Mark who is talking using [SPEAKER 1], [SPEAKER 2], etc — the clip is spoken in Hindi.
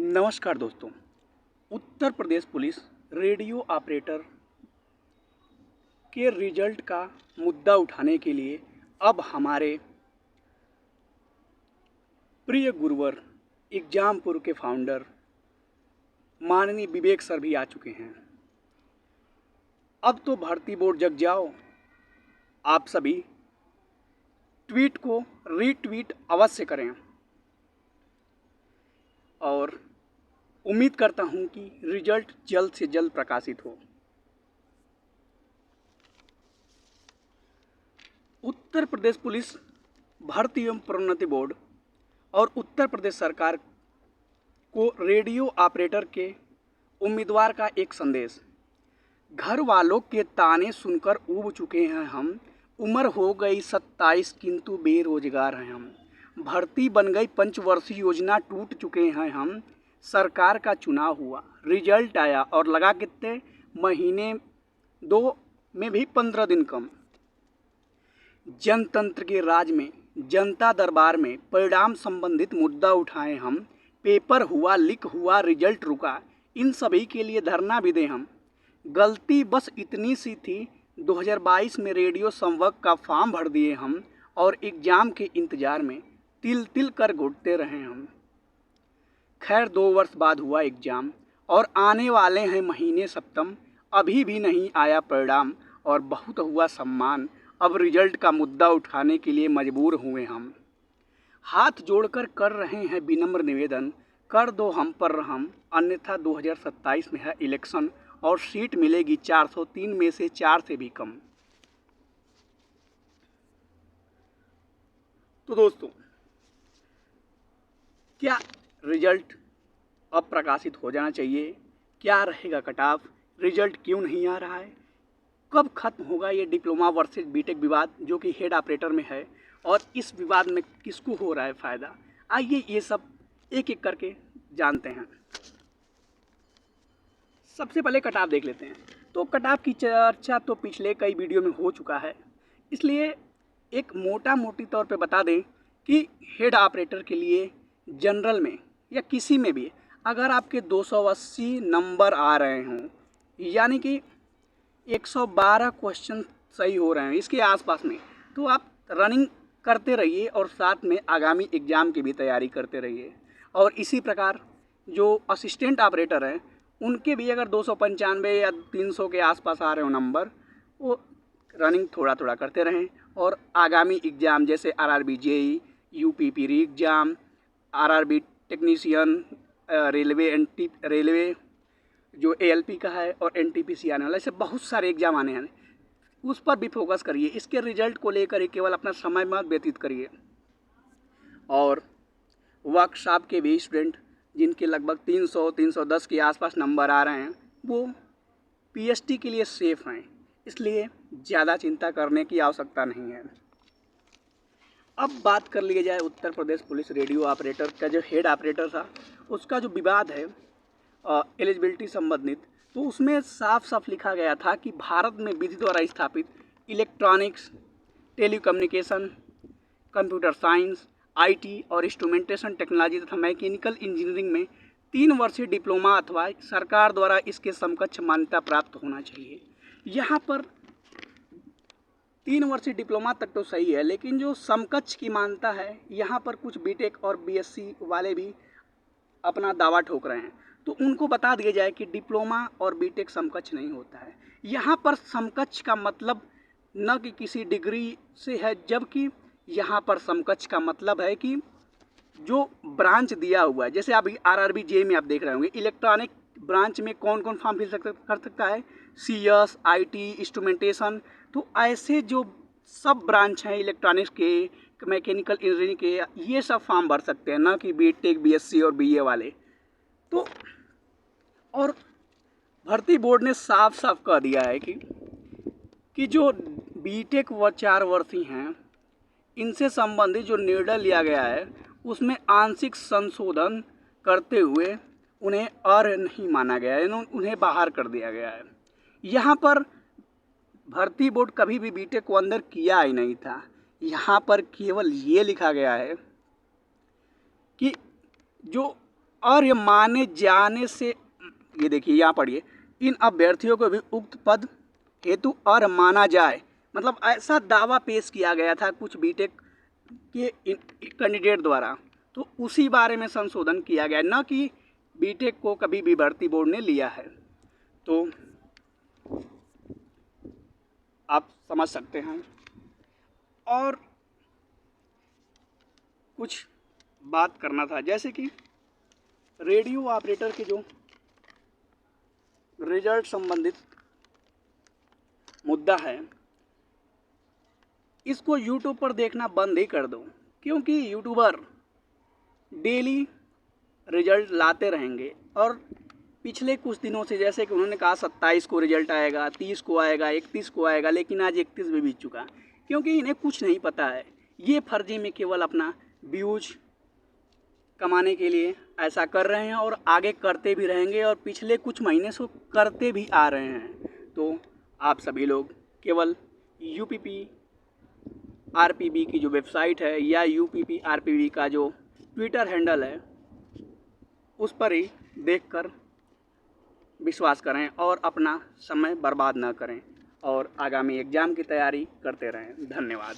[SPEAKER 1] नमस्कार दोस्तों। Uttar Pradesh police radio operator के रिजल्ट का मुद्दा उठाने के लिए अब हमारे प्रिय गुरुवर एग्जामपुर के फाउंडर माननीय विवेक सर भी आ चुके हैं। अब तो भर्ती बोर्ड जग जाओ, आप सभी ट्वीट को रीट्वीट अवश्य करें और उम्मीद करता हूं कि रिजल्ट जल्द से जल्द प्रकाशित हो। उत्तर प्रदेश पुलिस भर्ती एवं प्रोन्नति बोर्ड और उत्तर प्रदेश सरकार को रेडियो ऑपरेटर के उम्मीदवार का एक संदेश। घर वालों के ताने सुनकर ऊब चुके हैं हम, उम्र हो गई 27 किंतु बेरोजगार हैं हम। भर्ती बन गई पंचवर्षीय योजना, टूट चुके हैं हम। सरकार का चुनाव हुआ, रिजल्ट आया और लगा कितने महीने, 2 में भी 15 दिन कम। जनतंत्र के राज में, जनता दरबार में परिणाम संबंधित मुद्दा उठाए हम। पेपर हुआ, लीक हुआ, रिजल्ट रुका, इन सभी के लिए धरना भी दें हम। गलती बस इतनी सी थी, 2022 में रेडियो संवर्ग का फॉर्म भर दिए हम और एग्जाम के इंतजार में तिल तिल कर घुटते रहे हम। खैर 2 वर्ष बाद हुआ एग्जाम और आने वाले हैं महीने सप्तम, अभी भी नहीं आया परिणाम और बहुत हुआ सम्मान। अब रिजल्ट का मुद्दा उठाने के लिए मजबूर हुए हम। हाथ जोड़कर कर रहे हैं विनम्र निवेदन, कर दो हम पर रहम, अन्यथा 2027 में है इलेक्शन और सीट मिलेगी 403 में से 4 से भी कम। तो दोस्तों, क्या रिजल्ट अब प्रकाशित हो जाना चाहिए? क्या रहेगा कट ऑफ? रिजल्ट क्यों नहीं आ रहा है? कब खत्म होगा ये डिप्लोमा वर्सेज बीटेक विवाद जो कि हेड ऑपरेटर में है, और इस विवाद में किसको हो रहा है फ़ायदा? आइए ये सब एक एक करके जानते हैं। सबसे पहले कट ऑफ देख लेते हैं। तो कट ऑफ की चर्चा तो पिछले कई वीडियो में हो चुका है, इसलिए एक मोटी तौर पे बता दें कि हेड ऑपरेटर के लिए जनरल में या किसी में भी अगर आपके 280 नंबर आ रहे हों, यानी कि 112 क्वेश्चन सही हो रहे हैं इसके आसपास में, तो आप रनिंग करते रहिए और साथ में आगामी एग्ज़ाम की भी तैयारी करते रहिए। और इसी प्रकार जो असिस्टेंट ऑपरेटर हैं उनके भी अगर 295 या 300 के आसपास आ रहे हो नंबर, वो रनिंग थोड़ा थोड़ा करते रहें और आगामी एग्ज़ाम जैसे आरआरबी जेई, यूपीपी री एग्ज़ाम, आरआरबी टेक्नीशियन, रेलवे जो एएलपी का है और एनटीपीसी आने वाला, ऐसे बहुत सारे एग्ज़ाम आने हैं, उस पर भी फोकस करिए। इसके रिजल्ट को लेकर केवल अपना समय मत व्यतीत करिए। और वर्कशॉप के भी स्टूडेंट जिनके लगभग 300-310 के आसपास नंबर आ रहे हैं, वो पीएचडी के लिए सेफ हैं, इसलिए ज़्यादा चिंता करने की आवश्यकता नहीं है। अब बात कर लिया जाए Uttar Pradesh police radio operator का जो हेड ऑपरेटर था, उसका जो विवाद है एलिजिबिलिटी संबंधित, तो उसमें साफ साफ लिखा गया था कि भारत में विधि द्वारा स्थापित electronics, telecommunication, computer science, IT और इंस्ट्रूमेंटेशन टेक्नोलॉजी तथा मैकेनिकल इंजीनियरिंग में 3 वर्षीय डिप्लोमा अथवा सरकार द्वारा इसके समकक्ष मान्यता प्राप्त होना चाहिए। यहाँ पर 3 वर्षीय डिप्लोमा तक तो सही है, लेकिन जो समकक्ष की मान्यता है, यहाँ पर कुछ बीटेक और बीएससी वाले भी अपना दावा ठोक रहे हैं, तो उनको बता दिया जाए कि डिप्लोमा और बीटेक समकक्ष नहीं होता है। यहाँ पर समकक्ष का मतलब न कि किसी डिग्री से है, जबकि यहाँ पर समकक्ष का मतलब है कि जो ब्रांच दिया हुआ है, जैसे अभी आरआरबी जे में आप देख रहे होंगे, इलेक्ट्रॉनिक ब्रांच में कौन कौन फॉर्म फिल कर सकता है? CS, IT, instrumentation. तो ऐसे जो सब ब्रांच हैं इलेक्ट्रॉनिक्स के, मैकेनिकल इंजीनियरिंग के, ये सब फॉर्म भर सकते हैं, ना कि बीटेक, बीएससी और बीए वाले। तो और भर्ती बोर्ड ने साफ साफ कह दिया है कि जो बीटेक व 4 वर्षीय हैं, इनसे संबंधित जो निर्णय लिया गया है उसमें आंशिक संशोधन करते हुए उन्हें अर्ह नहीं माना गया है, उन्हें बाहर कर दिया गया है। यहाँ पर भर्ती बोर्ड कभी भी बीटेक को अंदर किया ही नहीं था। यहाँ पर केवल ये लिखा गया है कि जो और ये माने जाने से, ये देखिए यहाँ पढ़िए, इन अभ्यर्थियों को भी उक्त पद हेतु और माना जाए, मतलब ऐसा दावा पेश किया गया था कुछ बीटेक के कैंडिडेट द्वारा, तो उसी बारे में संशोधन किया गया, न कि बीटेक को कभी भी भर्ती बोर्ड ने लिया है। तो आप समझ सकते हैं। और कुछ बात करना था, जैसे कि रेडियो ऑपरेटर के जो रिजल्ट संबंधित मुद्दा है, इसको यूट्यूब पर देखना बंद ही कर दो, क्योंकि यूट्यूबर डेली रिजल्ट लाते रहेंगे। और पिछले कुछ दिनों से, जैसे कि उन्होंने कहा 27 को रिजल्ट आएगा, 30 को आएगा, 31 को आएगा, लेकिन आज 31 भी बीत चुका, क्योंकि इन्हें कुछ नहीं पता है। ये फर्जी में केवल अपना व्यूज कमाने के लिए ऐसा कर रहे हैं और आगे करते भी रहेंगे, और पिछले कुछ महीने से करते भी आ रहे हैं। तो आप सभी लोग केवल UPP RPB की जो वेबसाइट है या UPP RPB का जो ट्विटर हैंडल है, उस पर ही देखकर विश्वास करें और अपना समय बर्बाद न करें, और आगामी एग्ज़ाम की तैयारी करते रहें। धन्यवाद।